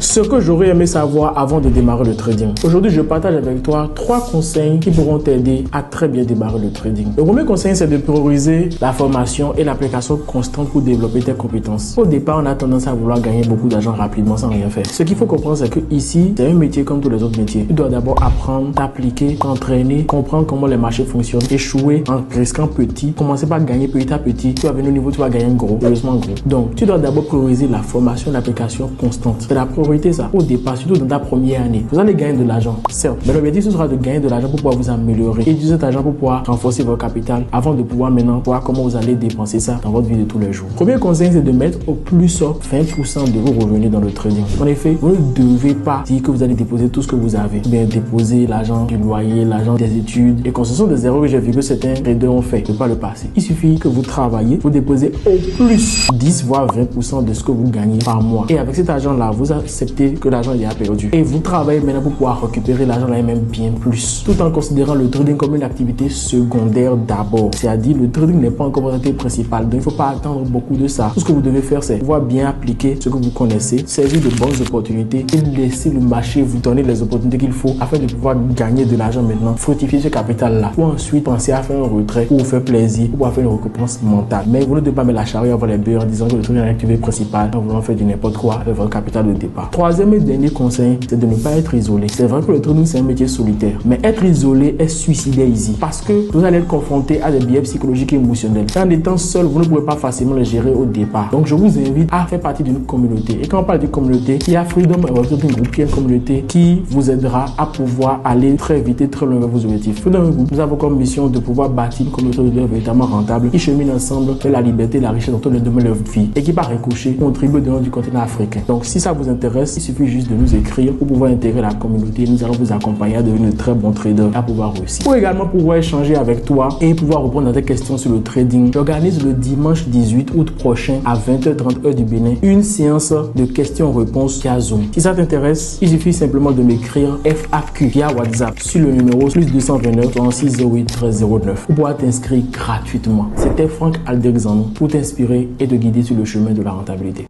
Ce que j'aurais aimé savoir avant de démarrer le trading. Aujourd'hui, je partage avec toi 3 conseils qui pourront t'aider à très bien démarrer le trading. Le premier conseil, c'est de prioriser la formation et l'application constante pour développer tes compétences. Au départ, on a tendance à vouloir gagner beaucoup d'argent rapidement sans rien faire. Ce qu'il faut comprendre, c'est que ici, c'est un métier comme tous les autres métiers. Tu dois d'abord apprendre, t'appliquer, t'entraîner, comprendre comment les marchés fonctionnent, échouer en risquant petit, commencer par gagner petit à petit. Tu vas venir au niveau, tu vas gagner gros, heureusement gros. Donc, tu dois d'abord prioriser la formation et l'application constante. C'est la priorité ça. Au départ, surtout dans ta première année, vous allez gagner de l'argent, certes. Mais l'objectif, ce sera de gagner de l'argent pour pouvoir vous améliorer. Et utiliser cet argent pour pouvoir renforcer votre capital avant de pouvoir maintenant voir comment vous allez dépenser ça dans votre vie de tous les jours. Premier conseil, c'est de mettre au plus 20% de vos revenus dans le trading. En effet, vous ne devez pas dire que vous allez déposer tout ce que vous avez. Bien déposer l'argent du loyer, l'argent des études. Et ce sont des erreurs que j'ai vu que certains traders ont fait. Ne pas le passer. Il suffit que vous travaillez, vous déposez au plus 10 voire 20% de ce que vous gagnez par mois. Et avec cet argent-là, vous acceptez que l'argent est perdu. Et vous travaillez maintenant pour pouvoir récupérer l'argent là et même bien plus. Tout en considérant le trading comme une activité secondaire d'abord. C'est-à-dire le trading n'est pas encore votre activité principale. Donc il ne faut pas attendre beaucoup de ça. Tout ce que vous devez faire, c'est pouvoir bien appliquer ce que vous connaissez, saisir de bonnes opportunités et laisser le marché vous donner les opportunités qu'il faut afin de pouvoir gagner de l'argent maintenant, fructifier ce capital-là. Ou ensuite penser à faire un retrait pour vous faire plaisir, pour pouvoir faire une récompense mentale. Mais vous ne devez pas mettre la charrue avant les bœufs en disant que le trading est une activité principale en voulant faire du n'importe quoi avec votre capital de départ. Troisième et dernier conseil, c'est de ne pas être isolé. C'est vrai que le trading c'est un métier solitaire, mais être isolé est suicidaire ici parce que vous allez être confronté à des biais psychologiques et émotionnels. En étant seul, vous ne pouvez pas facilement les gérer au départ. Donc je vous invite à faire partie d'une communauté. Et quand on parle de communauté, il y a Freedom Trading Group qui est une communauté qui vous aidera à pouvoir aller très vite et très loin vers vos objectifs. Freedom Group, nous avons comme mission de pouvoir bâtir une communauté véritablement rentable qui chemine ensemble vers la liberté et la richesse dans tous les domaines de votre vie et qui par ricochet contribue au développement du continent africain. Donc si ça vous intéresse, il suffit juste de nous écrire pour pouvoir intégrer la communauté. Nous allons vous accompagner à devenir de très bons traders à pouvoir réussir. Pour également pouvoir échanger avec toi et pouvoir répondre à tes questions sur le trading, j'organise le dimanche 18 août prochain à 20h30 heure du Bénin une séance de questions-réponses via Zoom. Si ça t'intéresse, il suffit simplement de m'écrire FAQ via WhatsApp sur le numéro +229 36 08 13 09 pour pouvoir t'inscrire gratuitement. C'était Franck Alexandre pour t'inspirer et te guider sur le chemin de la rentabilité.